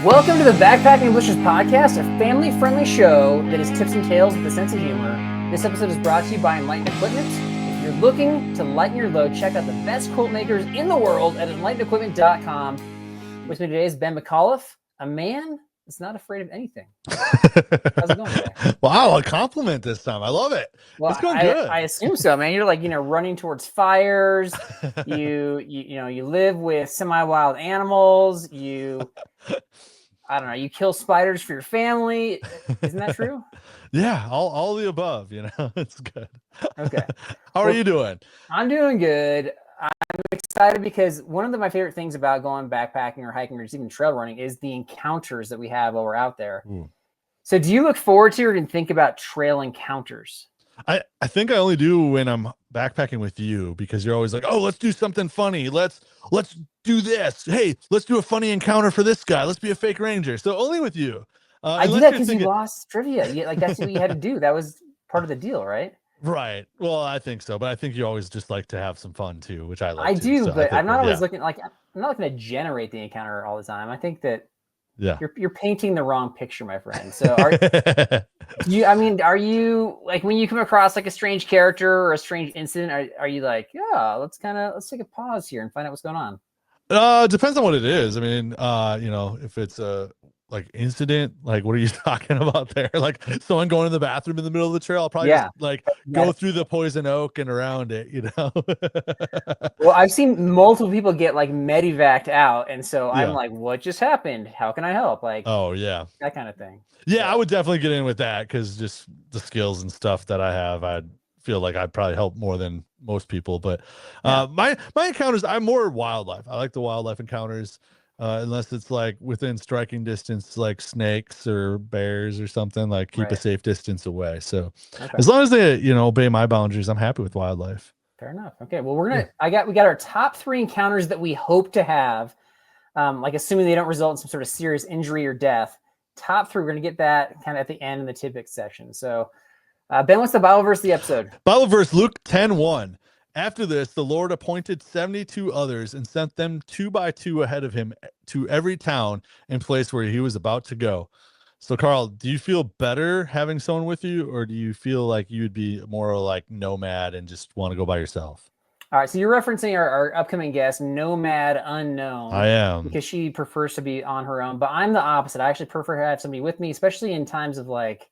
Welcome to the Backpacking Blisters podcast, a family-friendly show that is tips and tales with a sense of humor. This episode is brought to you by Enlightened Equipment. If you're looking to lighten your load, check out the best quilt makers in the world at enlightenedequipment.com. With me today is Ben McAuliffe, a man that's not afraid of anything. How's it going today? Wow, a compliment this time. I love it. Well, it's going good. I assume so, man. You're like, running towards fires. You live with semi-wild animals. I don't know. You kill spiders for your family. Isn't that true? Yeah, all the above. It's good. Okay. How are you doing? I'm doing good. I'm excited because one of my favorite things about going backpacking or hiking or just even trail running is the encounters that we have while we're out there. Ooh. So do you look forward to it and think about trail encounters? I think I only do when I'm backpacking with you, because you're always like, oh, let's do something funny. Let's do this. Hey, let's do a funny encounter for this guy. Let's be a fake ranger. So only with you. I do that because you lost trivia. That's what you had to do. That was part of the deal, right? Right. Well, I think so, but I think you always just like to have some fun too, which I like. I do, so but I'm not always looking I'm not looking to generate the encounter all the time. I think that you're painting the wrong picture, my friend. So are you like, when you come across like a strange character or a strange incident, are you like, yeah, let's take a pause here and find out what's going on? It depends on what it is. I mean, if it's a like incident, like what are you talking about there? Like someone going to the bathroom in the middle of the trail, I'll probably just go through the poison oak and around it, Well, I've seen multiple people get like medevaced out, and so I'm like, what just happened? How can I help? Like, oh yeah, that kind of thing. Yeah, so I would definitely get in with that, because just the skills and stuff that I have, I'd feel like I'd probably help more than most people. But my encounters, I'm more wildlife. I like the wildlife encounters. Unless it's like within striking distance, like snakes or bears or something, like keep a safe distance away. So as long as they, obey my boundaries, I'm happy with wildlife. Fair enough. Okay. Well, we got our top 3 encounters that we hope to have, like assuming they don't result in some sort of serious injury or death. Top 3, we're going to get that kind of at the end in the tidbits section. So Ben, what's the Bible verse of the episode? Bible verse, Luke 10:1. After this, the Lord appointed 72 others and sent them 2 by 2 ahead of him to every town and place where he was about to go. So, Carl, do you feel better having someone with you, or do you feel like you'd be more like nomad and just want to go by yourself? All right, so you're referencing our upcoming guest, Nomad Unknown. I am. Because she prefers to be on her own, but I'm the opposite. I actually prefer to have somebody with me, especially in times of like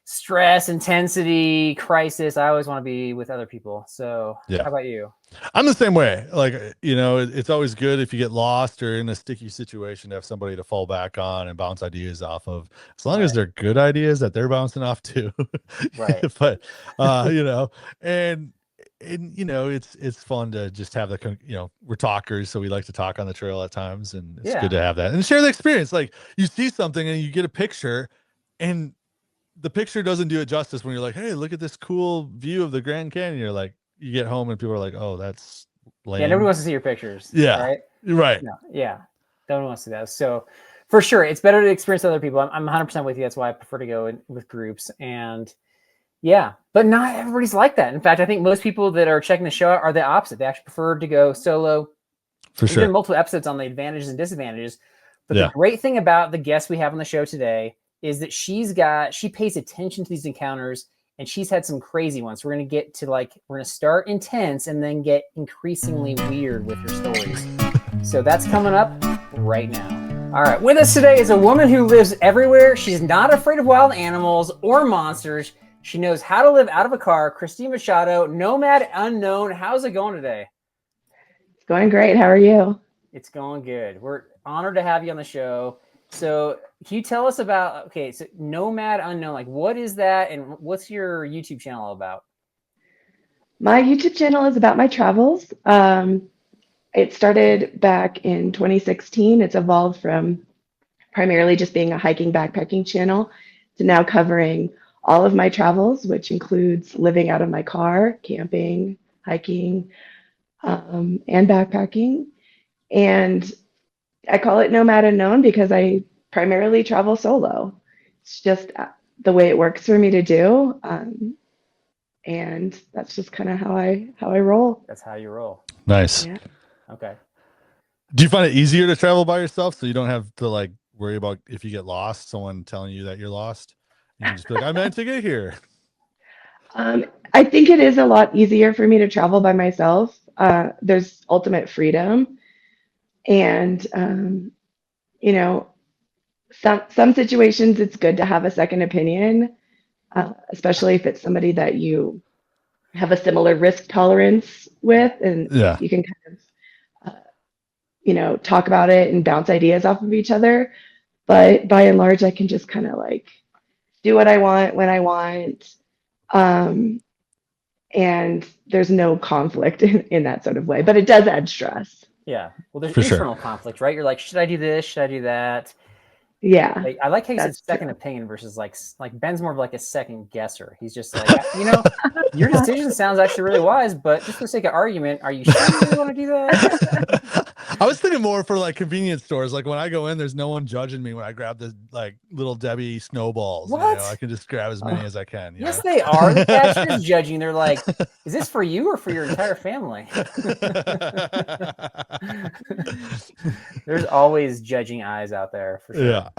stress, intensity, crisis. I always want to be with other people. So how about you? I'm the same way. Like, it's always good if you get lost or in a sticky situation to have somebody to fall back on and bounce ideas off of, as long as they're good ideas that they're bouncing off too. Right. But, and it's fun to just have we're talkers, so we like to talk on the trail at times, and it's good to have that and share the experience. Like, you see something and you get a picture, and the picture doesn't do it justice when you're like, hey, look at this cool view of the Grand Canyon. You're like, you get home and people are like, oh, that's lame. Yeah, nobody wants to see your pictures. Yeah. Right. No, yeah. No one wants to see that. So for sure, it's better to experience other people. I'm 100% with you. That's why I prefer to go with groups. And but not everybody's like that. In fact, I think most people that are checking the show out are the opposite. They actually prefer to go solo. For sure. There's been multiple episodes on the advantages and disadvantages. But the great thing about the guest we have on the show today is that she pays attention to these encounters, and she's had some crazy ones. We're going to get to we're going to start intense and then get increasingly weird with her stories. So that's coming up right now. All right. With us today is a woman who lives everywhere. She's not afraid of wild animals or monsters. She knows how to live out of a car. Christine Machado, Nomad Unknown. How's it going today? It's going great. How are you? It's going good. We're honored to have you on the show. So can you tell us about, so Nomad Unknown, like what is that, and what's your YouTube channel about? My YouTube channel is about my travels. It started back in 2016. It's evolved from primarily just being a hiking backpacking channel to now covering all of my travels, which includes living out of my car, camping, hiking, and backpacking. And I call it Nomad Unknown because I primarily travel solo. It's just the way it works for me to do. And that's just kind of how I roll. That's how you roll. Nice. Yeah. Okay. Do you find it easier to travel by yourself, so you don't have to like worry about if you get lost, someone telling you that you're lost? You can just be like, I meant to get here. I think it is a lot easier for me to travel by myself. There's ultimate freedom, and you know, some situations it's good to have a second opinion, especially if it's somebody that you have a similar risk tolerance with, and Yeah. you can kind of talk about it and bounce ideas off of each other. But by and large, I can just kind of like do what I want when I want. And there's no conflict in that sort of way, but it does add stress. Yeah. Well, there's For sure. internal conflict, right? You're like, should I do this? Should I do that? Yeah, Like, I like how you said that's second true. opinion versus like Ben's more of like a second guesser. He's just like, your decision sounds actually really wise, but just for the sake of argument, are you sure you really want to do that? I was thinking more for like convenience stores. Like when I go in, there's no one judging me when I grab the like little Debbie snowballs. What? I can just grab as many as I can. Yes, they are. The cashier's judging. They're like, is this for you or for your entire family? There's always judging eyes out there for sure. Yeah.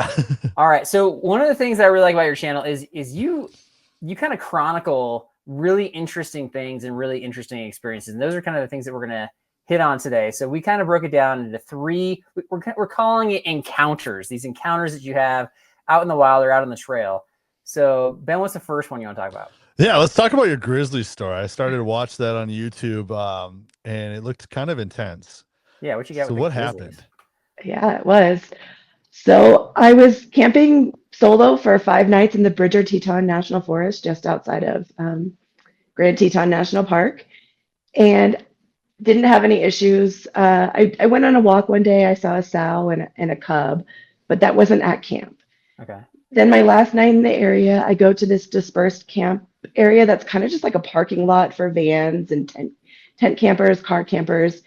All right. So one of the things I really like about your channel is you kind of chronicle really interesting things and really interesting experiences. And those are kind of the things that we're going to hit on today. So we kind of broke it down into three, we're calling it encounters, these encounters that you have out in the wild or out on the trail. So Ben, what's the first one you want to talk about? Yeah, let's talk about your grizzly story. I started to watch that on YouTube, and it looked kind of intense. Yeah, what you got? So with what Grizzlies? happened? Yeah, it was. So I was camping solo for 5 nights in the Bridger Teton National Forest, just outside of Grand Teton National Park, and didn't have any issues. I went on a walk one day. I saw a sow and a cub, but that wasn't at camp. Okay. Then my last night in the area, I go to this dispersed camp area that's kind of just like a parking lot for vans and tent campers, car campers,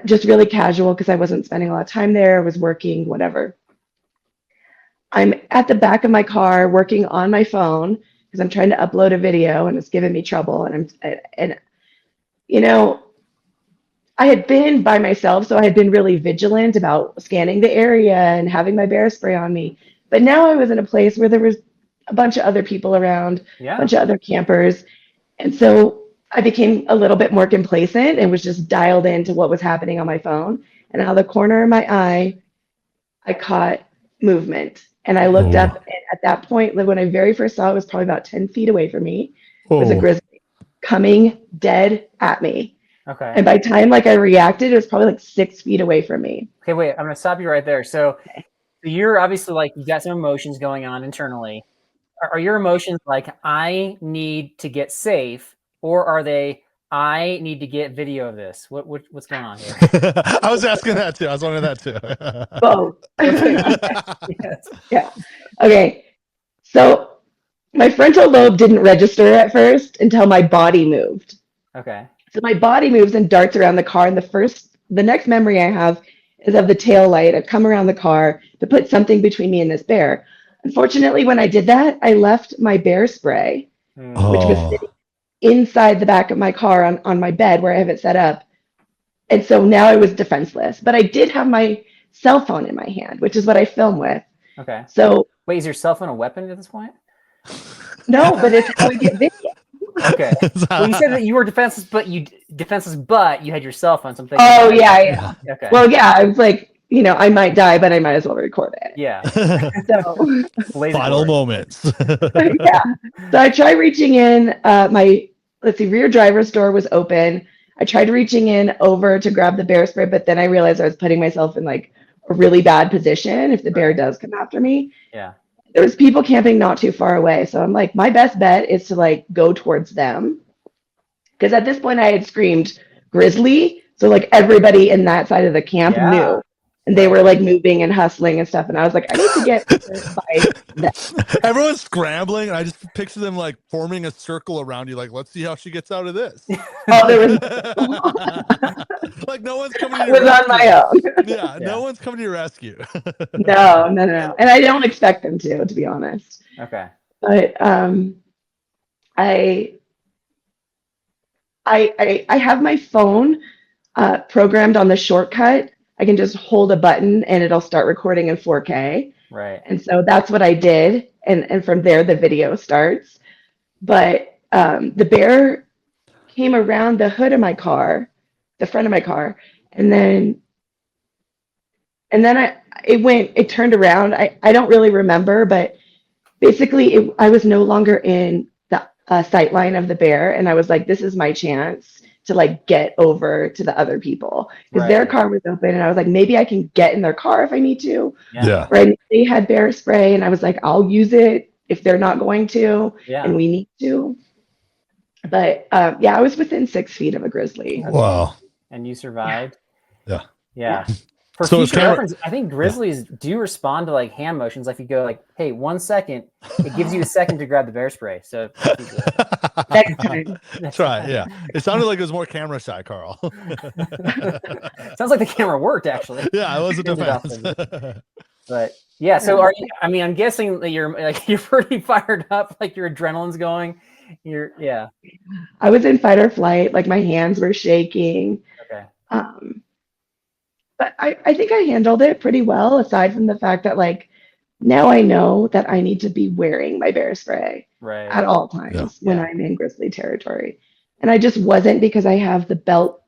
just really casual because I wasn't spending a lot of time there. I was working, whatever. I'm at the back of my car working on my phone because I'm trying to upload a video and it's giving me trouble. And I had been by myself, so I had been really vigilant about scanning the area and having my bear spray on me. But now I was in a place where there was a bunch of other people around, a bunch of other campers. And so I became a little bit more complacent and was just dialed into what was happening on my phone. And out of the corner of my eye, I caught movement. And I looked up, and at that point, like when I very first saw it, was probably about 10 feet away from me. It was a grizzly coming dead at me. Okay. And by the time I reacted, it was probably like 6 feet away from me. Okay, wait, I'm gonna stop you right there. So you're obviously like, you got some emotions going on internally. Are your emotions like, I need to get safe, or are they, I need to get video of this? What's going on here? I was asking that too. I was wondering that too. Both. Yes. Yeah. Okay. So my frontal lobe didn't register at first until my body moved. Okay. So my body moves and darts around the car, and the next memory I have is of the tail light. I've come around the car to put something between me and this bear. Unfortunately, when I did that, I left my bear spray, which was sitting inside the back of my car on my bed where I have it set up. And so now I was defenseless. But I did have my cell phone in my hand, which is what I film with. Okay. So wait, is your cell phone a weapon at this point? No, but it's how I get video. Okay. Well, you said that you were defenseless, but you had your cell phone. Something. Oh yeah. Okay. Well, yeah, I was like, I might die, but I might as well record it. Yeah. So final moments. Yeah. So I tried reaching in. My rear driver's door was open. I tried reaching in over to grab the bear spray, but then I realized I was putting myself in like a really bad position if the bear does come after me. Yeah. There was people camping not too far away. So I'm like, my best bet is to like go towards them. Because at this point I had screamed grizzly. So like everybody in that side of the camp knew. And they were like moving and hustling and stuff. And I was like, I need to get by them. Everyone's scrambling. And I just picture them like forming a circle around you. Like, let's see how she gets out of this. Oh, there was like no one's coming to your rescue. On my own. Yeah, no one's coming to your rescue. No. And I don't expect them to be honest. Okay. But I have my phone programmed on the shortcut I can just hold a button and it'll start recording in 4K. Right. And so that's what I did. And from there, the video starts. But the bear came around the hood of my car, the front of my car, and then it turned around. I don't really remember, but basically I was no longer in the sight line of the bear. And I was like, this is my chance to like get over to the other people because their car was open. And I was like, maybe I can get in their car if I need to. Yeah. Right. They had bear spray and I was like, I'll use it if they're not going to and we need to. But yeah, I was within 6 feet of a grizzly. Wow. And you survived? Yeah. For future reference, I think grizzlies do respond to like hand motions. Like if you go like, hey, 1 second, it gives you a second to grab the bear spray. So next time. Try. Yeah. It sounded like it was more camera shy, Carl. Sounds like the camera worked actually. Yeah, I wasn't a fan. But yeah, so are you, I mean, I'm guessing that you're pretty fired up, like your adrenaline's going. I was in fight or flight, like my hands were shaking. Okay. But I think I handled it pretty well, aside from the fact that like now I know that I need to be wearing my bear spray at all times when I'm in grizzly territory. And I just wasn't because I have the belt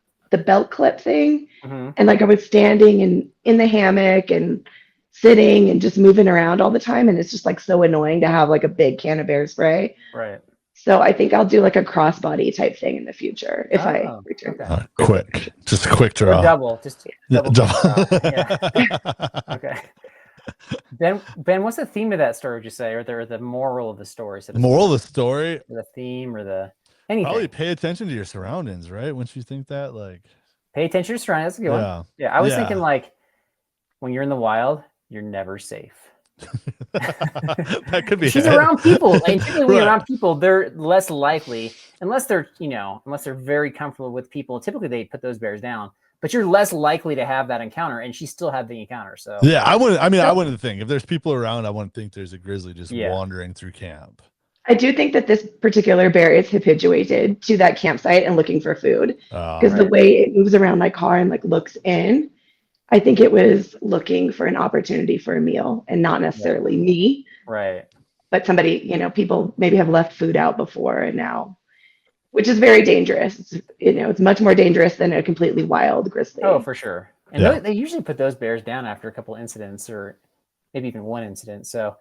clip thing. And like I was standing in the hammock and sitting and just moving around all the time. And it's just like so annoying to have like a big can of bear spray. Right. So I think I'll do like a crossbody type thing in the future if I return. Quick, just a quick draw. Or double, just double. Okay. Ben, what's the theme of that story? Would you say, or the moral of the story? So the moral of the story, or the theme, or the anything? Probably pay attention to your surroundings, right? Once you think that, like, pay attention to your surroundings. That's a good one. Yeah, I was thinking like when you're in the wild, you're never safe. That could be. She's around people, and typically when you're around people, they're less likely, unless they're very comfortable with people. Typically, they put those bears down, but you're less likely to have that encounter, and she still had the encounter. So yeah, I wouldn't think if there's people around, I wouldn't think there's a grizzly just wandering through camp. I do think that this particular bear is habituated to that campsite and looking for food because the way it moves around my car and like looks in. I think it was looking for an opportunity for a meal and not necessarily me. Right. But somebody, people maybe have left food out before and now, which is very dangerous. It's much more dangerous than a completely wild grizzly. Oh, for sure. And they usually put those bears down after a couple incidents or maybe even one incident. So,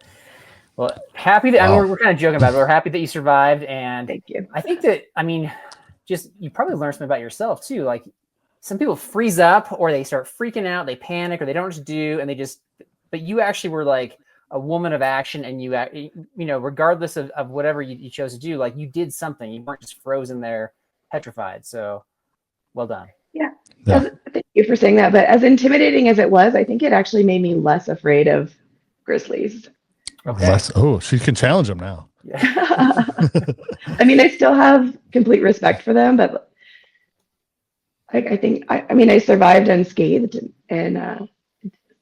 well, happy that, we're kind of joking about it. We're happy that you survived. And thank you. I think that, you probably learned something about yourself too. Like, some people freeze up or they start freaking out, they panic or they don't know what to do. And but you actually were like a woman of action and you regardless of whatever you chose to do, like you did something, you weren't just frozen there, petrified. So well done. Yeah. Thank you for saying that. But as intimidating as it was, I think it actually made me less afraid of grizzlies. Okay. She can challenge them now. Yeah. I still have complete respect for them, but I think I survived unscathed, and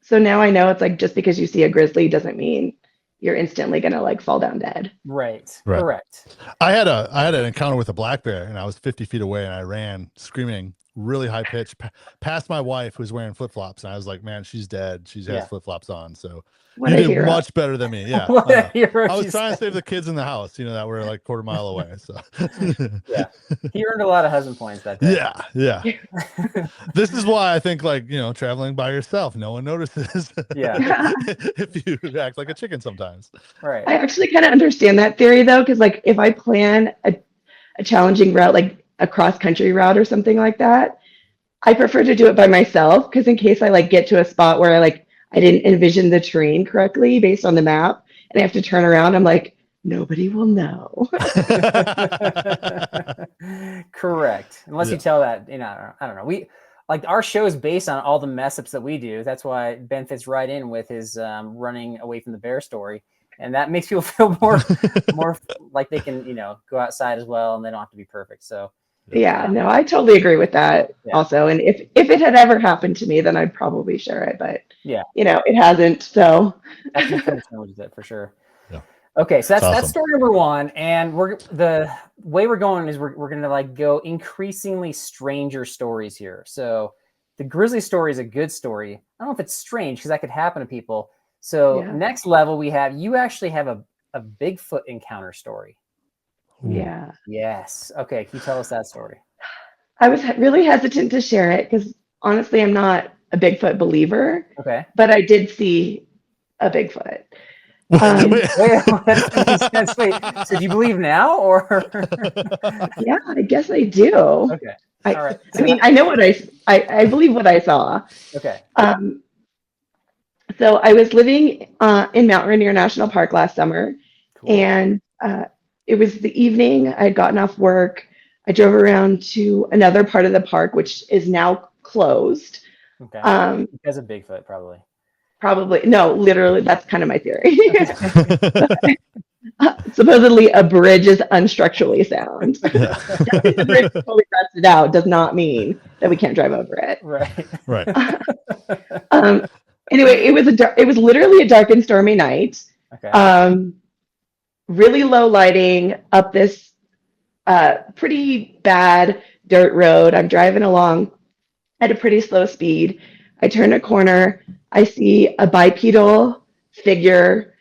so now I know it's like just because you see a grizzly doesn't mean you're instantly gonna like fall down dead. Right. Correct. I had an encounter with a black bear, and I was 50 feet away, and I ran screaming, really high pitch, past my wife who's wearing flip flops, and I was like, "Man, she's dead. She has flip flops on." So you did much better than me. Yeah. I was trying to save the kids in the house, that were like quarter mile away. So yeah, he earned a lot of husband points that day. Yeah. This is why I think traveling by yourself, no one notices. Yeah. If you act like a chicken sometimes. Right. I actually kind of understand that theory though, because like if I plan a challenging route, like a cross country route or something like that, I prefer to do it by myself because in case I like get to a spot where I didn't envision the terrain correctly based on the map and I have to turn around, I'm like, nobody will know. Correct. Unless you tell that, I don't know. We our show is based on all the mess ups that we do. That's why Ben fits right in with his running away from the bear story. And that makes people feel more like they can, go outside as well and they don't have to be perfect. So yeah, no, I totally agree with that also. And if it had ever happened to me, then I'd probably share it. But it hasn't. So that's it for sure. Yeah. Okay, so that's story number one. And the way we're going is we're gonna go increasingly stranger stories here. So The grizzly story is a good story. I don't know if it's strange because that could happen to people. So next level, you actually have a Bigfoot encounter story. Yeah. Yes. Okay. Can you tell us that story? I was really hesitant to share it because honestly, I'm not a Bigfoot believer. Okay. But I did see a Bigfoot. Wait. So do you believe now, or? Yeah, I guess I do. Okay. All right. I mean, I know what I believe what I saw. Okay. So I was living in Mount Rainier National Park last summer, and it was the evening. I had gotten off work. I drove around to another part of the park, which is now closed. Okay. Because of Bigfoot, probably. Probably. No, literally, that's kind of my theory. Supposedly, a bridge is unstructurally sound. The bridge is fully rusted out does not mean that we can't drive over it. Right. Anyway, it was literally a dark and stormy night. Okay. Really low lighting up this pretty bad dirt road. I'm driving along at a pretty slow speed. I turn a corner. I see a bipedal figure,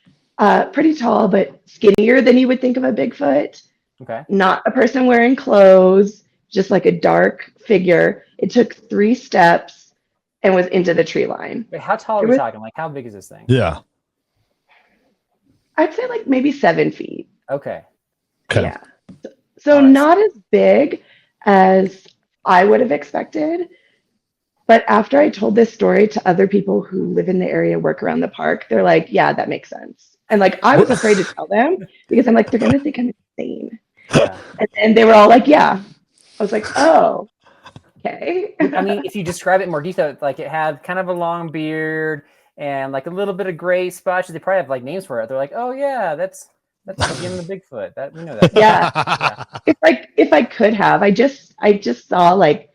pretty tall, but skinnier than you would think of a Bigfoot. Okay. Not a person wearing clothes, just like a dark figure. It took 3 steps and was into the tree line. Wait, how tall are we talking? Like, how big is this thing? Yeah. I'd say like maybe 7 feet. Okay. Yeah. So not as big as I would have expected. But after I told this story to other people who live in the area, work around the park, they're like, yeah, that makes sense. And like, I was afraid to tell them because I'm like, they're going to think I'm insane. Yeah. And then they were all like, yeah. I was like, oh, okay. I mean, if you describe it in more detail, like it had kind of a long beard and like a little bit of gray spots. They probably have like names for it. They're like, oh yeah, that's the beginning of the Bigfoot. That we know that. Yeah. If I could have, I just saw like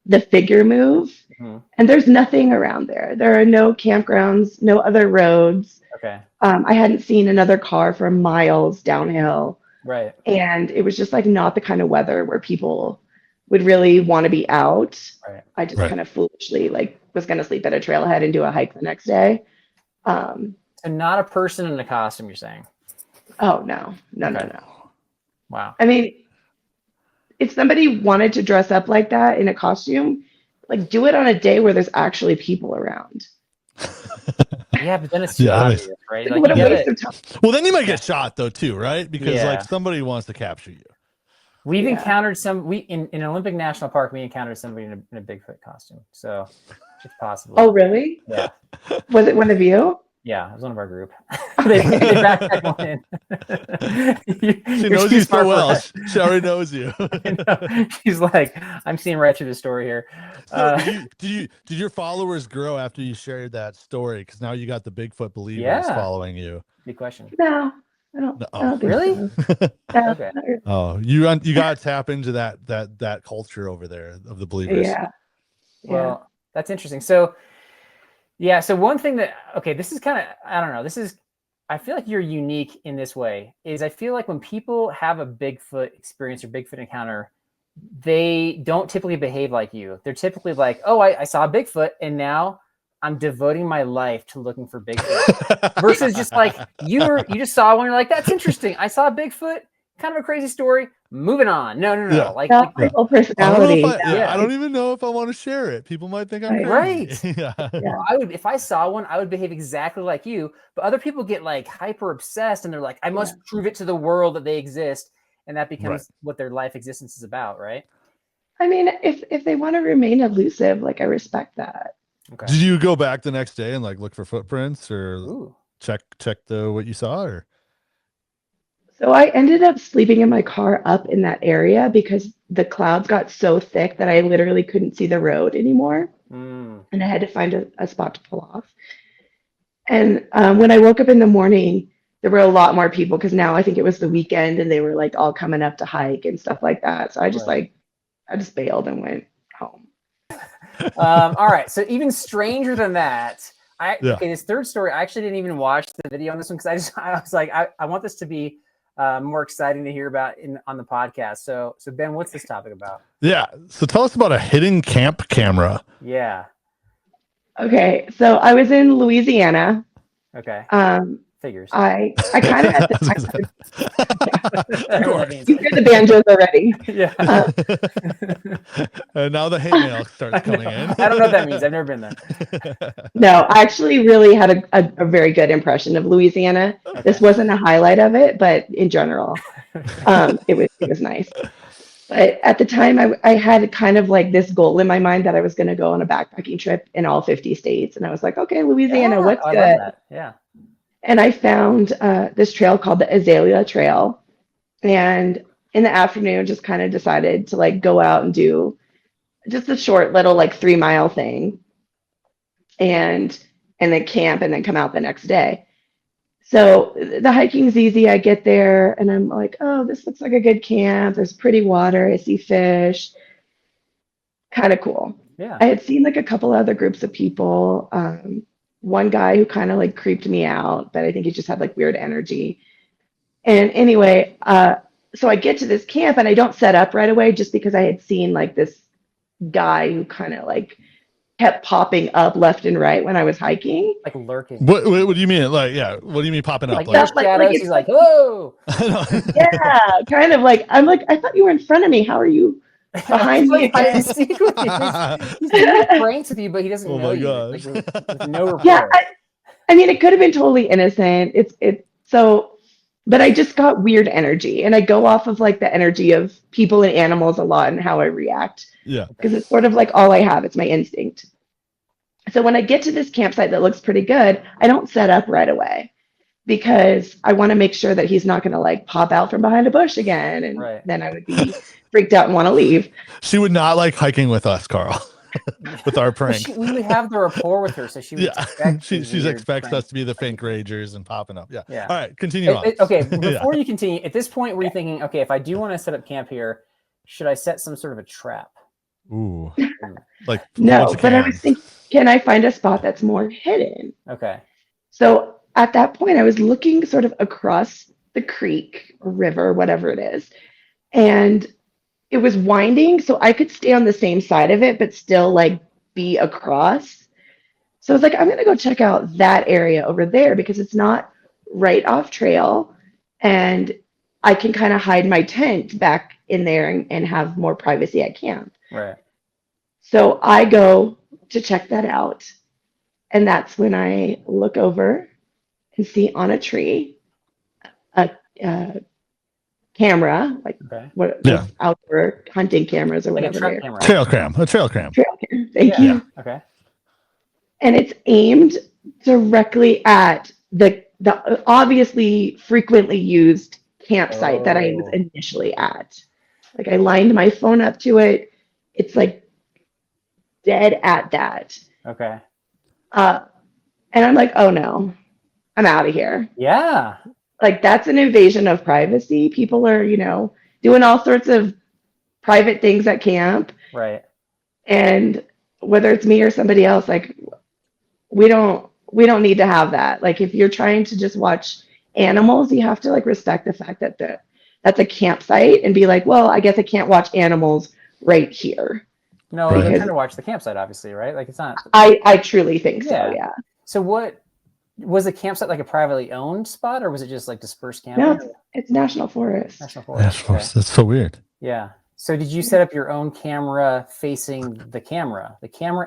the figure move, and there's nothing around there. There are no campgrounds, no other roads. Okay. I hadn't seen another car for miles downhill. Right. And it was just like not the kind of weather where people would really want to be out. Right. I just kind of foolishly like was going to sleep at a trailhead and do a hike the next day. And not a person in a costume, you're saying? Oh, no. Wow. I mean, if somebody wanted to dress up like that in a costume, like do it on a day where there's actually people around. Yeah, but then it's too obvious, right? Like, well, then you might get shot though too, right? Because like somebody wants to capture you. We've encountered in Olympic National Park. We encountered somebody in a Bigfoot costume, so it's possible. Oh, really? Yeah. Was it one of you? Yeah, it was one of our group. they backpacked one in. She knows you so well. She already knows you. She's like, I'm seeing right through the story here. Did your followers grow after you shared that story? Because now you got the Bigfoot believers following you. Good question. No, I don't really? So. Okay. Oh, you got to tap into that culture over there of the believers. Yeah. Well, that's interesting. So. Yeah. So one thing this is kind of, I don't know, I feel like you're unique in this way is I feel like when people have a Bigfoot experience or Bigfoot encounter, they don't typically behave like you. They're typically like, oh, I saw a Bigfoot and now I'm devoting my life to looking for Bigfoot versus just like you just saw one. You're like, that's interesting. I saw a Bigfoot, kind of a crazy story. Moving on. No. Yeah. Like personality. I don't even know if I want to share it. People might think I'm crazy. Right. Well, if I saw one, I would behave exactly like you. But other people get like hyper obsessed and they're like, I must prove it to the world that they exist. And that becomes what their life existence is about, right? I mean, if they want to remain elusive, like I respect that. Okay. Did you go back the next day and like look for footprints or check what you saw or? So I ended up sleeping in my car up in that area because the clouds got so thick that I literally couldn't see the road anymore. And I had to find a spot to pull off. And when I woke up in the morning, there were a lot more people because now I think it was the weekend and they were like all coming up to hike and stuff like that. So I just I just bailed and went home. All right. So even stranger than that, this third story, I actually didn't even watch the video on this one because I was like, I want this to be more exciting to hear about on the podcast. So Ben, what's this topic about? Yeah. So tell us about a hidden camp camera. Yeah. Okay, so I was in Louisiana. Okay. Figures. I kind of at the I know what that means. you hear the banjos already. Yeah. And now the hate mail starts coming in. I don't know what that means. I've never been there. No, I actually really had a very good impression of Louisiana. Okay. This wasn't a highlight of it, but in general, it was nice. But at the time, I had kind of like this goal in my mind that I was going to go on a backpacking trip in all 50 states. And I was like, okay, Louisiana, what's I good? love that. Yeah. And I found this trail called the Azalea Trail. And in the afternoon, just kind of decided to like go out and do just a short little like 3-mile thing and then camp and then come out the next day. So the hiking's easy. I get there and I'm like, oh, this looks like a good camp. There's pretty water. I see fish. Kind of cool. Yeah. I had seen like a couple other groups of people. One guy who kind of like creeped me out, but I think he just had like weird energy. And anyway, so I get to this camp and I don't set up right away just because I had seen like this guy who kind of like kept popping up left and right when I was hiking. Like lurking. What do you mean? Like, yeah. What do you mean popping up? Like shadows. He's like, whoa. Yeah, kind of like, I'm like, I thought you were in front of me. How are you behind me? He's doing pranks with you, but he doesn't know you. Gosh. Like, with no rapport. Yeah, I mean, it could have been totally innocent. But I just got weird energy, and I go off of like the energy of people and animals a lot and how I react. Yeah. Because it's sort of like all I have. It's my instinct. So when I get to this campsite that looks pretty good, I don't set up right away because I want to make sure that he's not going to like pop out from behind a bush again. And then I would be freaked out and want to leave. She would not like hiking with us, Carl. With our prank. We would have the rapport with her, so she would expect she expects us to be the fake ragers and popping up. Yeah. All right, continue on. Okay, before you continue, at this point, were you thinking, okay, if I do want to set up camp here, should I set some sort of a trap? Ooh. Like no, but I was thinking, can I find a spot that's more hidden? Okay. So at that point, I was looking sort of across the creek or river, whatever it is, and it was winding, so I could stay on the same side of it, but still like be across. So I was like, I'm gonna go check out that area over there because it's not right off trail, and I can kind of hide my tent back in there and have more privacy at camp. Right. So I go to check that out, and that's when I look over and see on a tree a camera, like outdoor hunting cameras or like whatever. A trail cam. Trail cam. Thank you. Okay. And it's aimed directly at the obviously frequently used campsite that I was initially at. Like I lined my phone up to it. It's like dead at that. Okay. And I'm like, oh no, I'm out of here. Yeah. Like that's an invasion of privacy. People are, doing all sorts of private things at camp. Right. And whether it's me or somebody else, like we don't need to have that. Like if you're trying to just watch animals, you have to like respect the fact that that's a campsite and be like, well, I guess I can't watch animals right here. No, they're trying to watch the campsite, obviously, right? Like it's not. I truly think so. Yeah. So what? Was the campsite like a privately owned spot, or was it just like dispersed camping? No, it's National Forest. National Forest. Okay. That's so weird. Yeah. So did you set up your own camera facing the camera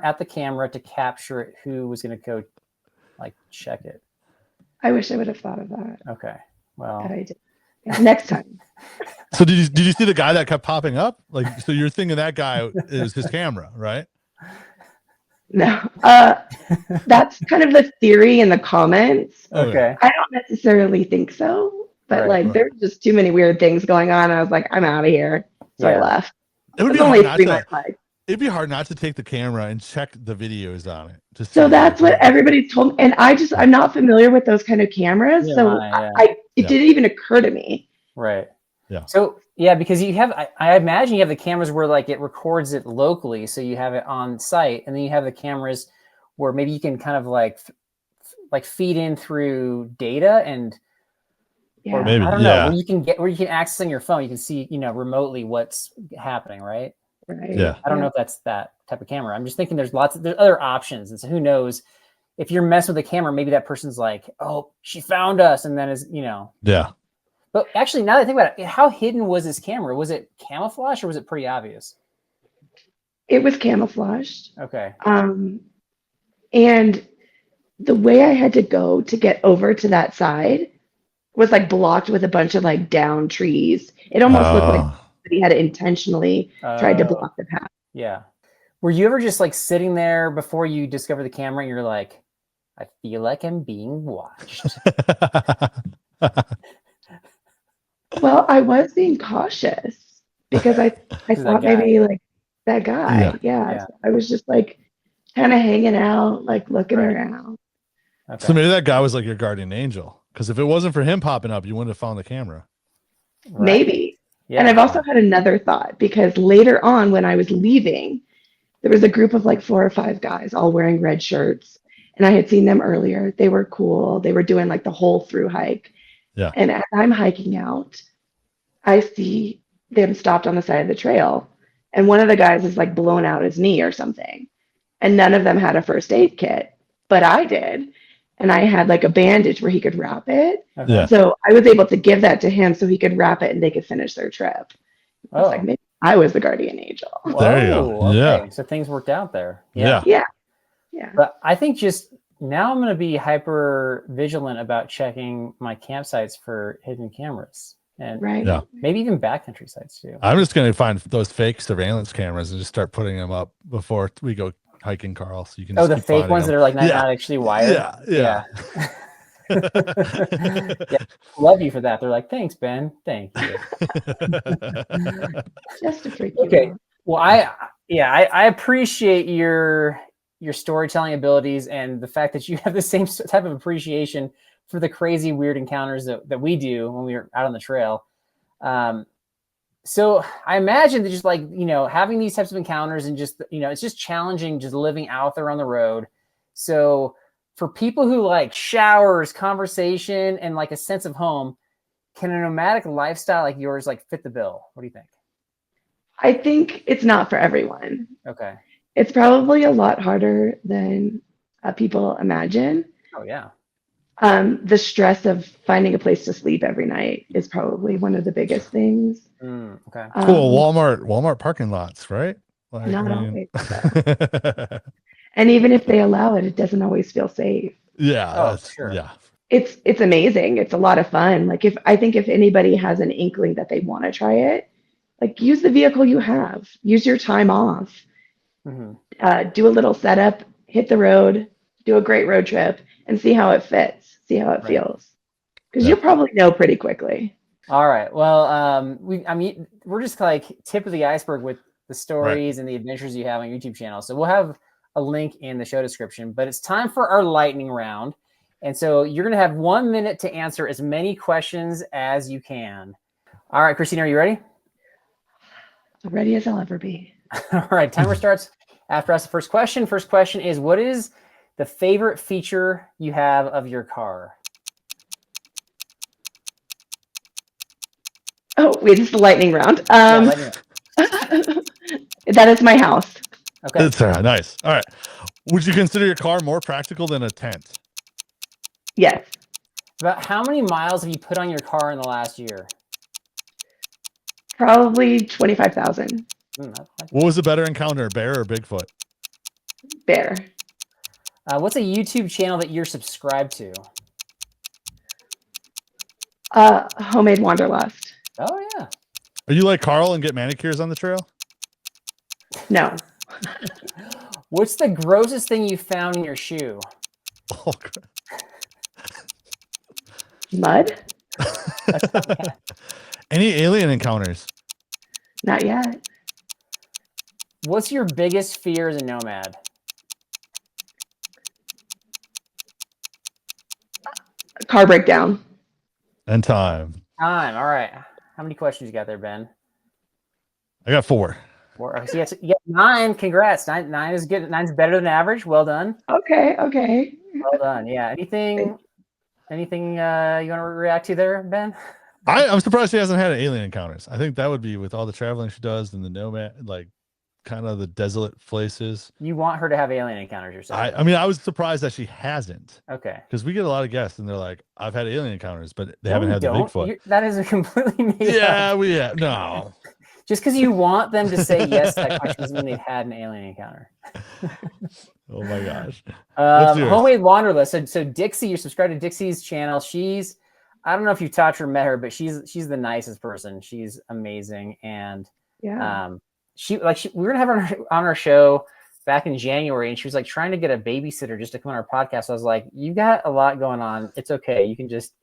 at the camera to capture it? Who was going to go, like, check it? I wish I would have thought of that. Okay. Well, but I did. Yeah, next time. So did you see the guy that kept popping up? Like, so you're thinking that guy is his camera, right? No, that's kind of the theory in the comments. Okay. I don't necessarily think so, but there's just too many weird things going on. I was like, I'm out of here. So I left. It would be only hard 3 miles hike. It'd be hard not to take the camera and check the videos on it. So that's what everybody's told me. And I'm not familiar with those kind of cameras. It didn't even occur to me. Right. Yeah. So because you have, I imagine you have the cameras where like it records it locally, so you have it on site, and then you have the cameras where maybe you can kind of like feed in through data and Yeah. Or, Maybe, I don't know, yeah. where you can access on your phone, you can see, remotely what's happening, right? Right. Yeah. I don't know if that's that type of camera. I'm just thinking there's other options. And so who knows if you're messing with the camera, maybe that person's like, oh, she found us. And then Yeah. But actually, now that I think about it, how hidden was this camera? Was it camouflage or was it pretty obvious? It was camouflaged. Okay. And the way I had to go to get over to that side was like blocked with a bunch of like down trees. It almost looked like somebody had intentionally tried to block the path. Yeah. Were you ever just like sitting there before you discover the camera and you're like, I feel like I'm being watched? Well, I was being cautious because I thought maybe like that guy. Yeah. So I was just like kind of hanging out, like looking around. Okay. So maybe that guy was like your guardian angel. Because if it wasn't for him popping up, you wouldn't have found the camera. Right. Maybe. Yeah. And I've also had another thought because later on when I was leaving, there was a group of like 4 or 5 guys all wearing red shirts. And I had seen them earlier. They were cool. They were doing like the whole through hike. Yeah. And as I'm hiking out, I see them stopped on the side of the trail. And one of the guys is like blown out his knee or something. And none of them had a first aid kit, but I did. And I had like a bandage where he could wrap it. Yeah. So I was able to give that to him so he could wrap it and they could finish their trip. I was like, maybe I was the guardian angel. There you go. Okay. Yeah. So things worked out there. Yeah. Yeah. Yeah. But I think just now I'm going to be hyper vigilant about checking my campsites for hidden cameras and maybe even backcountry sites too. I'm just going to find those fake surveillance cameras and just start putting them up before we go hiking, Carl. So you can the fake ones that are like not actually wired. Yeah. Love you for that. They're like, thanks, Ben. Thank you. Just to freak you Okay. out. Well, I appreciate your storytelling abilities and the fact that you have the same type of appreciation for the crazy, weird encounters that we do when we are out on the trail. So I imagine that just like, having these types of encounters and just, it's just challenging just living out there on the road. So for people who like showers, conversation, and like a sense of home, can a nomadic lifestyle like yours like fit the bill? What do you think? I think it's not for everyone. Okay. It's probably a lot harder than people imagine. Oh, yeah. The stress of finding a place to sleep every night is probably one of the biggest things. Okay. Cool. Walmart parking lots, right? Like, not always. And even if they allow it, it doesn't always feel safe. Yeah. Sure. Yeah. It's amazing. It's a lot of fun. Like if anybody has an inkling that they want to try it, like use the vehicle you have, use your time off, do a little setup, hit the road, do a great road trip, and see how it fits, see how it feels. Because you'll probably know pretty quickly. All right. Well, we're just like tip of the iceberg with the stories and the adventures you have on YouTube channel. So we'll have a link in the show description, but it's time for our lightning round. And so you're going to have 1 minute to answer as many questions as you can. All right, Christine, are you ready? Ready as I'll ever be. All right. Timer starts after I ask the first question. First question is, what is the favorite feature you have of your car? Oh, wait, it's the lightning round. Lightning round. That is my house. Okay. That's nice. All right. Would you consider your car more practical than a tent? Yes. About how many miles have you put on your car in the last year? Probably 25,000. What was a better encounter, bear or Bigfoot? Bear. What's a YouTube channel that you're subscribed to? Homemade Wanderlust. Oh, yeah. Are you like Carl and get manicures on the trail? No. What's the grossest thing you found in your shoe? Oh, mud? Any alien encounters? Not yet. What's your biggest fear as a nomad? Car breakdown. And time. Time. All right. How many questions you got there, Ben? I got 4. 4. So you got 9. Congrats. 9 is good. 9's better than average. Well done. Okay. Well done. Yeah. Anything Anything you want to react to there, Ben? I'm surprised she hasn't had alien encounters. I think that would be with all the traveling she does and the nomad, like kind of the desolate places. You want her to have alien encounters yourself? I mean, I was surprised that she hasn't. Okay. Because we get a lot of guests and they're like, I've had alien encounters, but they haven't had the Bigfoot. That is a completely made Yeah, up. we have. No. Just because you want them to say yes to that question doesn't mean they've had an alien encounter. Oh my gosh. Homemade Wanderlust. So Dixie, you're subscribed to Dixie's channel. I don't know if you've talked to or met her, but she's the nicest person. She's amazing. And Yeah. we were gonna have her on our show back in January, and she was like trying to get a babysitter just to come on our podcast. So I was like, you got a lot going on. It's okay. You can just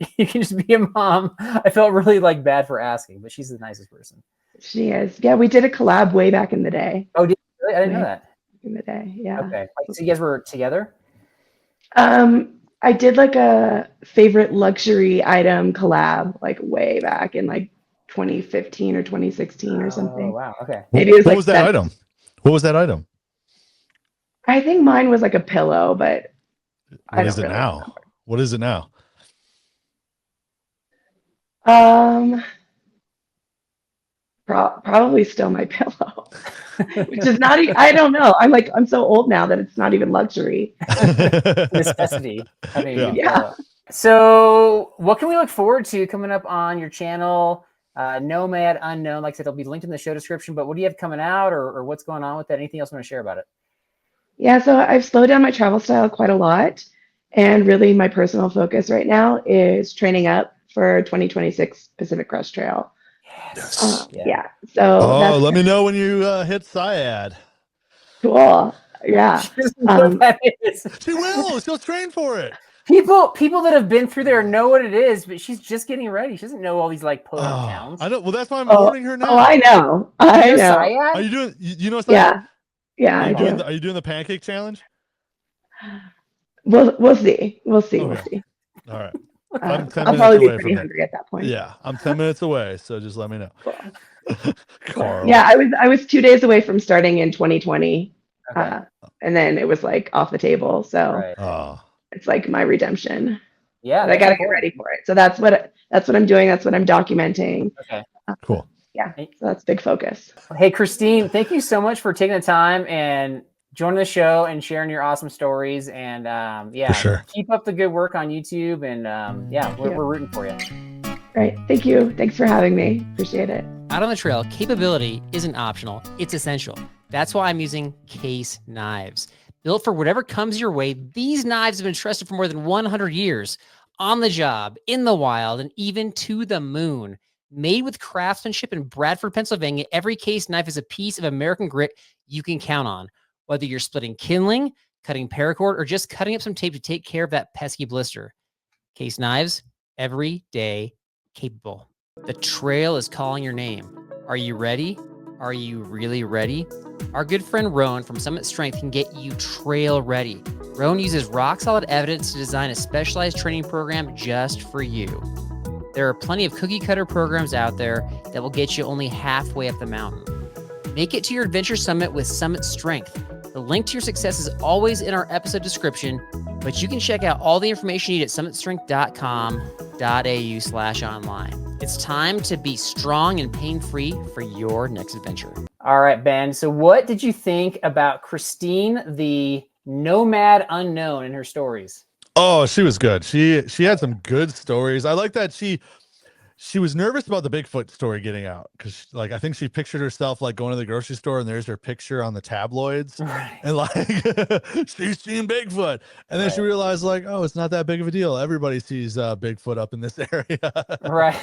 be a mom. I felt really like bad for asking, but she's the nicest person. She is. Yeah, we did a collab way back in the day. Oh, did you really? I didn't know that. In the day, yeah. Okay. So you guys were together? I did like a favorite luxury item collab like way back in like 2015 or 2016 or something. Oh, wow. Okay. Maybe it was what was that item? What was that item? I think mine was like a pillow, but What is it now? What is it now? Probably still my pillow, which is not. I don't know. I'm so old now that it's not even luxury. Necessity. Yeah. So, what can we look forward to coming up on your channel? Nomad Unknown. Like I said, it'll be linked in the show description. But what do you have coming out, or what's going on with that? Anything else you want to share about it? Yeah. So I've slowed down my travel style quite a lot, and really my personal focus right now is training up for 2026 Pacific Crest Trail. Yes. Yeah. So let me know when you hit Syad. Cool. Yeah. She doesn't know what that is. She will. She'll train for it. People that have been through there know what it is, but she's just getting ready. She doesn't know all these like pull-out towns. I know. Well, that's why I'm warning her now. Oh, I know. I know. Syad? Are you doing? You know Syad? Yeah. I do. Are you doing the pancake challenge? We'll see. We'll see. Okay. We'll see. All right. I'm 10 I'll minutes probably be away pretty from hungry at that point. Yeah, I'm 10 minutes away, so just let me know. Cool. Carl. Yeah, I was 2 days away from starting in 2020, Okay. and then it was like off the table. So Right. it's like my redemption. Yeah, But I got to get ready for it. So that's what I'm doing. That's what I'm documenting. Okay. Cool. Yeah, so that's big focus. Hey, Christine, thank you so much for taking the time and joining the show and sharing your awesome stories. And For sure. keep up the good work on YouTube. And we're rooting for you. Right. Thank you. Thanks for having me. Appreciate it. Out on the trail, capability isn't optional, it's essential. That's why I'm using Case knives. Built for whatever comes your way, these knives have been trusted for more than 100 years. On the job, in the wild, and even to the moon. Made with craftsmanship in Bradford, Pennsylvania, every Case knife is a piece of American grit you can count on. Whether you're splitting kindling, cutting paracord, or just cutting up some tape to take care of that pesky blister. Case knives, every day capable. The trail is calling your name. Are you ready? Are you really ready? Our good friend Roan from Summit Strength can get you trail ready. Roan uses rock-solid evidence to design a specialized training program just for you. There are plenty of cookie-cutter programs out there that will get you only halfway up the mountain. Make it to your adventure summit with Summit Strength. The link to your success is always in our episode description, but you can check out all the information you need at summitstrength.com.au/online. It's time to be strong and pain-free for your next adventure. All right, Ben. So what did you think about Christine, the Nomad Unknown, and her stories? Oh, she was good. She had some good stories. I like that she was nervous about the Bigfoot story getting out because, like, I think she pictured herself like going to the grocery store and there's her picture on the tabloids, Right. and like she's seeing Bigfoot, and then she realized like, oh, it's not that big of a deal. Everybody sees Bigfoot up in this area, Right.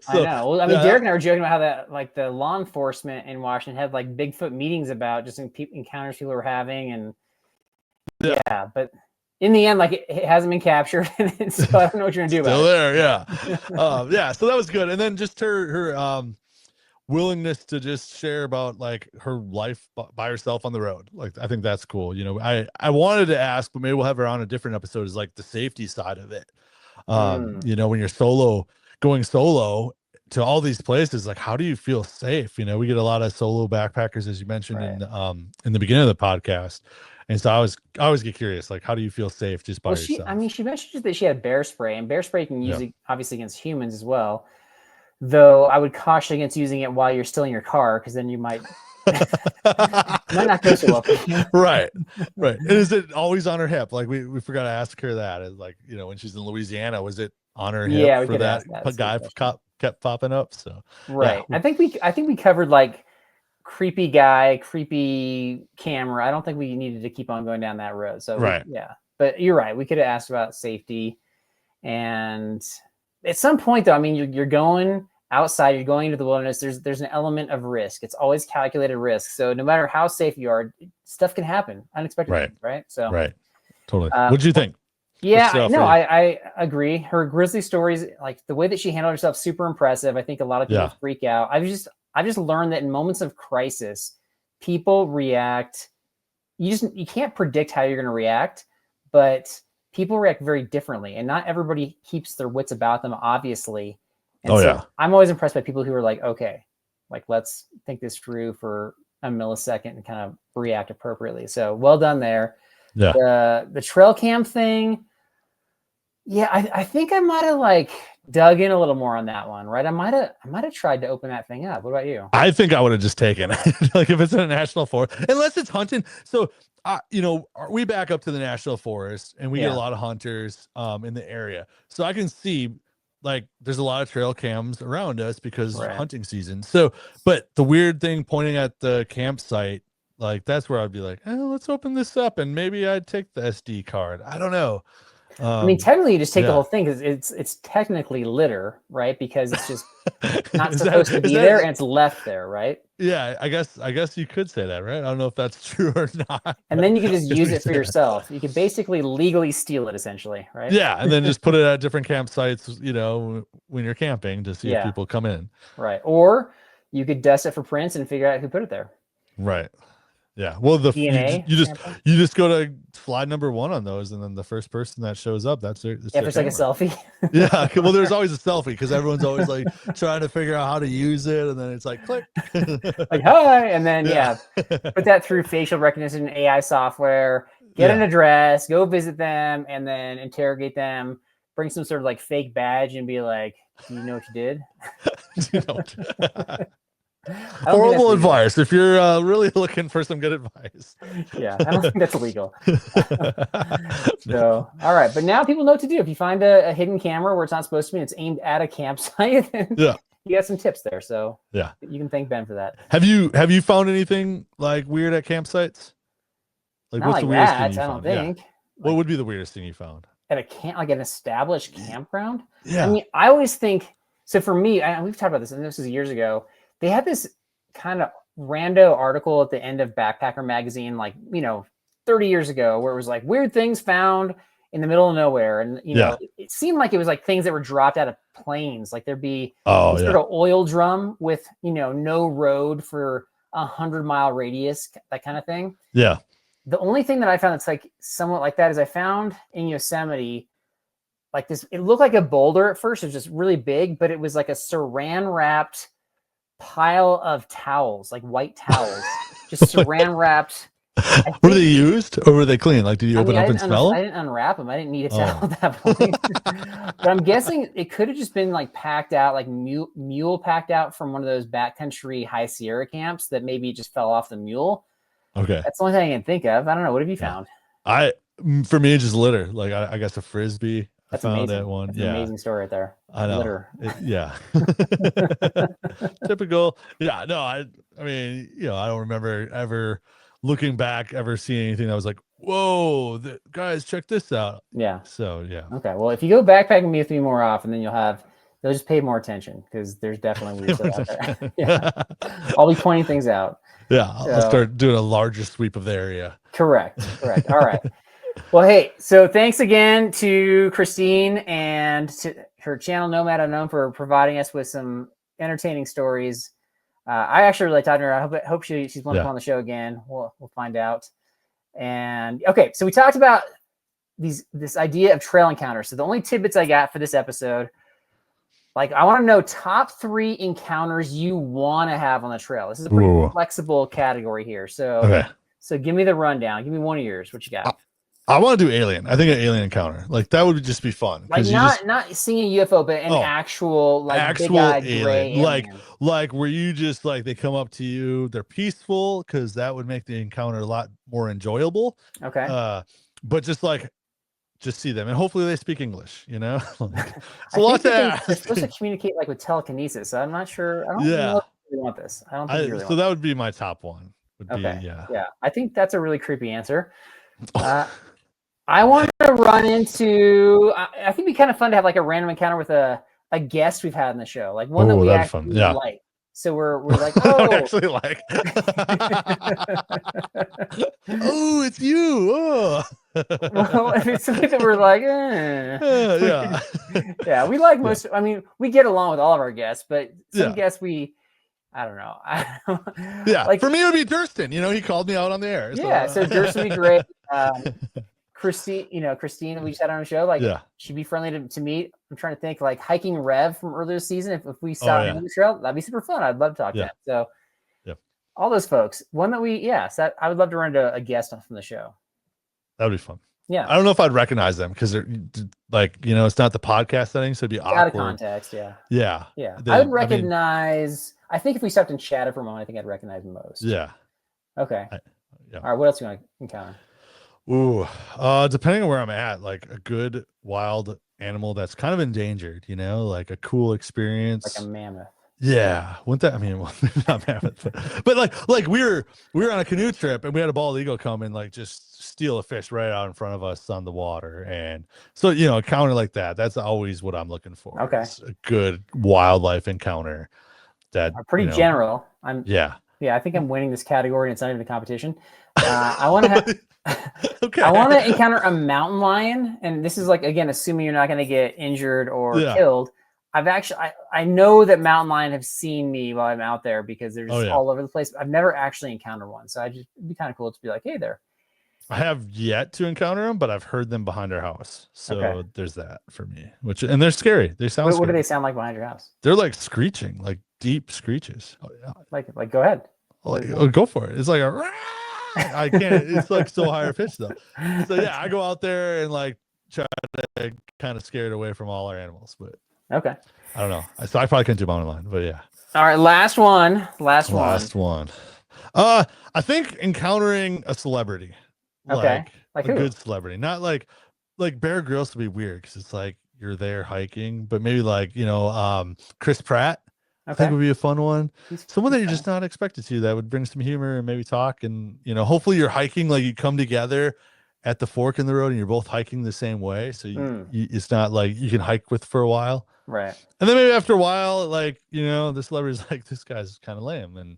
So, I know. Well, I mean, Derek and I were joking about how that, like, the law enforcement in Washington had like Bigfoot meetings about just encounters people were having, and yeah, but in the end, like, it hasn't been captured, and so I don't know what you're gonna do about still it. there, yeah. So that was good, and then just her willingness to just share about like her life by herself on the road. Like, I think that's cool. You know, I wanted to ask, but maybe we'll have her on a different episode, is like the safety side of it. You know, when you're going solo to all these places, like, how do you feel safe? You know, we get a lot of solo backpackers, as you mentioned in the beginning of the podcast, And so I always get curious, like, how do you feel safe just by yourself? She mentioned that she had bear spray, and bear spray can use it obviously against humans as well. Though I would caution against using it while you're still in your car, because then you might might not go so well for you. Right. And is it always on her hip? Like we forgot to ask her that. Is like, when she's in Louisiana, was it on her hip for that guy kept popping up? So right. Yeah. I think we covered like creepy guy, creepy camera. I don't think we needed to keep on going down that road. So but you're right. We could have asked about safety. And at some point though, I mean, you're going outside, you're going into the wilderness. There's an element of risk. It's always calculated risk. So no matter how safe you are, stuff can happen, unexpected things, right? So totally. What did you think? Yeah, no, I agree. Her grizzly stories, like the way that she handled herself, super impressive. I think a lot of people freak out. I've just learned that in moments of crisis, people react. You can't predict how you're going to react, but people react very differently, and not everybody keeps their wits about them, obviously. And I'm always impressed by people who are like, okay, like let's think this through for a millisecond and kind of react appropriately. So well done there. Yeah. The trail cam thing. Yeah, I think I might have like dug in a little more on that one, right? I might have tried to open that thing up. What about you? I think I would have just taken it. Like if it's in a national forest, unless it's hunting. So we back up to the national forest and we get a lot of hunters in the area. So I can see like there's a lot of trail cams around us because hunting season. So, but the weird thing pointing at the campsite, like that's where I'd be like, let's open this up and maybe I'd take the SD card. I don't know. I mean, technically you just take the whole thing because it's technically litter, right? Because it's just not supposed to be there and it's left there, right? Yeah, I guess you could say that, right? I don't know if that's true or not. And then you can just use it for yourself. You can basically legally steal it, essentially, right? Yeah, and then just put it at different campsites, when you're camping to see if people come in. Right. Or you could dust it for prints and figure out who put it there. Right. Yeah. Well, DNA you just go to slide number 1 on those, and then the first person that shows up, that's their if it's like a selfie. Yeah. Well, there's always a selfie because everyone's always like trying to figure out how to use it, and then it's like click, like hi, and then put that through facial recognition AI software. Get an address, go visit them, and then interrogate them. Bring some sort of like fake badge and be like, "Do you know what you did?" Horrible advice if you're really looking for some good advice. Yeah, I don't think that's illegal. So, all right, but now people know what to do. If you find a hidden camera where it's not supposed to be, and it's aimed at a campsite. You got some tips there. So you can thank Ben for that. Have you found anything like weird at campsites? Like not what's like the weirdest that, thing you I don't found? think. What would be the weirdest thing you found? At an established campground? Yeah. I mean, I always think so. For me, we've talked about this, and this is years ago. They had this kind of rando article at the end of Backpacker magazine, like 30 years ago, where it was like weird things found in the middle of nowhere, and it seemed like it was like things that were dropped out of planes. Like there'd be sort of oil drum with no road for 100-mile radius, that kind of thing. Yeah. The only thing that I found that's like somewhat like that is I found in Yosemite like this. It looked like a boulder at first. It was just really big, but it was like a saran wrapped pile of towels, like white towels, just saran wrapped. Were they used or were they clean? Like, did you open up and smell them? I didn't unwrap them. I didn't need a towel at that point. But I'm guessing it could have just been like packed out, like mule packed out from one of those backcountry high Sierra camps that maybe just fell off the mule. Okay. That's the only thing I can think of. I don't know. What have you found? For me, it's just litter. Like I guess a Frisbee. That's I found amazing. that one. That's an amazing story right there. I know. Litter. Typical. Yeah. No, I mean, I don't remember ever looking back, ever seeing anything that was like, whoa, guys, check this out. Yeah. So, yeah. Okay. Well, if you go backpacking with me more often, then you'll just pay more attention because there's definitely weird stuff out there. Yeah. I'll be pointing things out. Yeah. I'll start doing a larger sweep of the area. Correct. All right. Well, hey, so thanks again to Christine and to her channel, Nomad Unknown, for providing us with some entertaining stories. I actually really talked to her. I hope she's want to come on the show again. We'll find out. And okay, so we talked about this idea of trail encounters. So the only tidbits I got for this episode, like I want to know top 3 encounters you want to have on the trail. This is a pretty flexible category here. So So give me the rundown. Give me one of yours. What you got? I want to do alien. I think an alien encounter, like that would just be fun. Like not seeing a UFO, but an actual actual big-eyed gray alien. Like where you just like they come up to you, they're peaceful, because that would make the encounter a lot more enjoyable. Okay. But just see them, and hopefully they speak English. You know, like, it's a lot to ask. They're supposed to communicate like with telekinesis. So I'm not sure. I don't know if you want this. I don't think you really want so that would be my top one. Yeah. I think that's a really creepy answer. I want to run into. I think it'd be kind of fun to have like a random encounter with a guest we've had in the show, like one that we actually like. So we're like, oh, actually like, oh, it's you. Oh. Well, if it's something that we're like, yeah, we like most. I mean, we get along with all of our guests, but some guests I don't know. Yeah, like for me, it would be Durston. You know, he called me out on the air. So Durston would be great. Christine, Christine, we just had on the show, like she'd be friendly to meet. I'm trying to think, like hiking Rev from earlier this season. If we saw him in the trail, that'd be super fun. I'd love to talk to him. So, all those folks. One that I would love to run into a guest from the show. That would be fun. Yeah, I don't know if I'd recognize them because they're like, it's not the podcast setting, so it'd be awkward. Out of context. Yeah. I would recognize. I think if we stopped and chatted for a moment, I think I'd recognize most. Yeah. Okay. All right. What else do you want to encounter? Ooh, depending on where I'm at, like a good wild animal that's kind of endangered, like a cool experience, like a mammoth. Yeah, wouldn't that? I mean, well, not mammoth, but like we were on a canoe trip and we had a bald eagle come and like just steal a fish right out in front of us on the water, and so a encounter like that. That's always what I'm looking for. Okay, it's a good wildlife encounter. That pretty general. Yeah. I think I'm winning this category, and it's not even a competition. I want to have. Okay. I want to encounter a mountain lion, and this is like, again, assuming you're not going to get injured or killed. I know that mountain lion have seen me while I'm out there because they're just all over the place. I've never actually encountered one, so it'd be kind of cool to be like, hey there. I have yet to encounter them, but I've heard them behind our house. So there's that for me. And they're scary. They sound. What do they sound like behind your house? They're like screeching, like deep screeches. Oh, yeah. Like go ahead. Go for it. It's like a. I can't. It's like so higher pitch though. So yeah, I go out there and like try to kind of scare it away from all our animals, but okay. I don't know. So I probably couldn't do mountain lion, but yeah. All right, last one. I think encountering a celebrity. Okay. Like a who? good celebrity, not like Bear Grylls would be weird because it's like you're there hiking, but maybe like Chris Pratt. I think would be a fun one. Someone that you're just not expected to, that would bring some humor and maybe talk, and hopefully you're hiking, like you come together at the fork in the road and you're both hiking the same way, so it's not like you can hike with for a while, right? And then maybe after a while, like the celebrity's like, this guy's kind of lame, and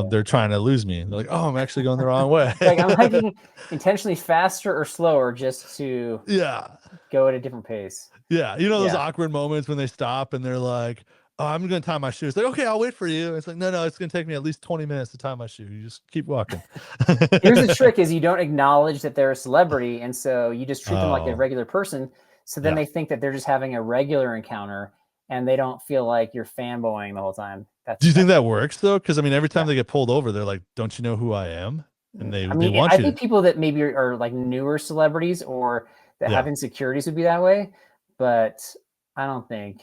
they're trying to lose me, and they're like, oh, I'm actually going the wrong way. Like I'm hiking intentionally faster or slower just to go at a different pace. Those awkward moments when they stop and they're like, oh, I'm going to tie my shoes. Like, okay, I'll wait for you. It's like, no, it's going to take me at least 20 minutes to tie my shoe. You just keep walking. Here's the trick is you don't acknowledge that they're a celebrity. And so you just treat them like a regular person. So then they think that they're just having a regular encounter and they don't feel like you're fanboying the whole time. Do you think that works though? Because I mean, every time they get pulled over, they're like, don't you know who I am? And they want I you. think people that maybe are like newer celebrities or that have insecurities would be that way. But I don't think.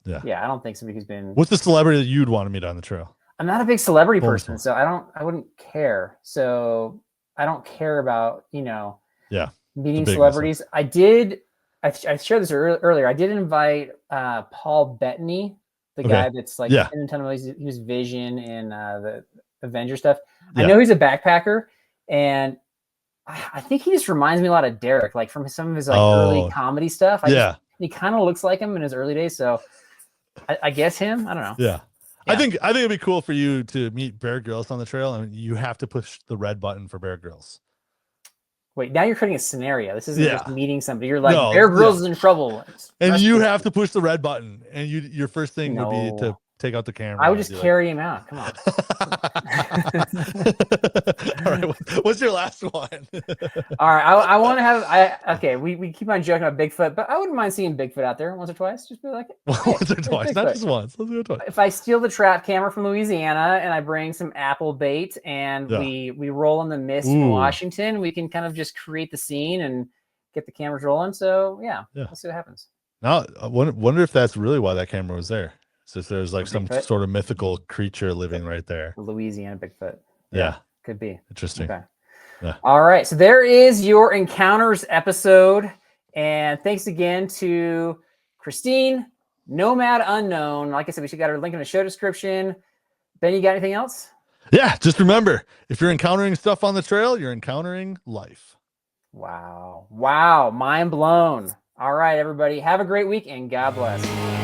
I don't think somebody who's been. What's the celebrity that you'd want to meet on the trail? I'm not a big celebrity person, so I wouldn't care. So I don't care about meeting celebrities. Message. I shared this earlier. I did invite Paul Bettany, the guy that's like in a ton of movies. He was Vision in the Avenger stuff. I know he's a backpacker, and I think he just reminds me a lot of Derek, like from some of his early comedy stuff. He kind of looks like him in his early days, so. I guess him. I don't know. Yeah. I think it'd be cool for you to meet Bear Grylls on the trail, and you have to push the red button for Bear Grylls. Wait, now you're creating a scenario. This isn't just meeting somebody. You're like, Bear Grylls is in trouble. And you have to push the red button, and your first thing would be take out the camera. I would just carry him out. Come on. All right. What's your last one? All right. I want to have. Okay. We keep on joking about Bigfoot, but I wouldn't mind seeing Bigfoot out there once or twice. Just be like, hey, once or twice, not just once. Let's do it twice. If I steal the trap camera from Louisiana and I bring some apple bait and we roll in the mist in Washington, we can kind of just create the scene and get the cameras rolling. So yeah. Let's see what happens. Now, I wonder if that's really why that camera was there. Since there's like some Bigfoot? Sort of mythical creature living right there. Louisiana Bigfoot. Yeah. Could be. Interesting. Okay. Yeah. All right. So there is your encounters episode. And thanks again to Christine, Nomad Unknown. Like I said, we should got her link in the show description. Ben, you got anything else? Yeah. Just remember, if you're encountering stuff on the trail, you're encountering life. Wow. Mind blown. All right, everybody. Have a great week and God bless.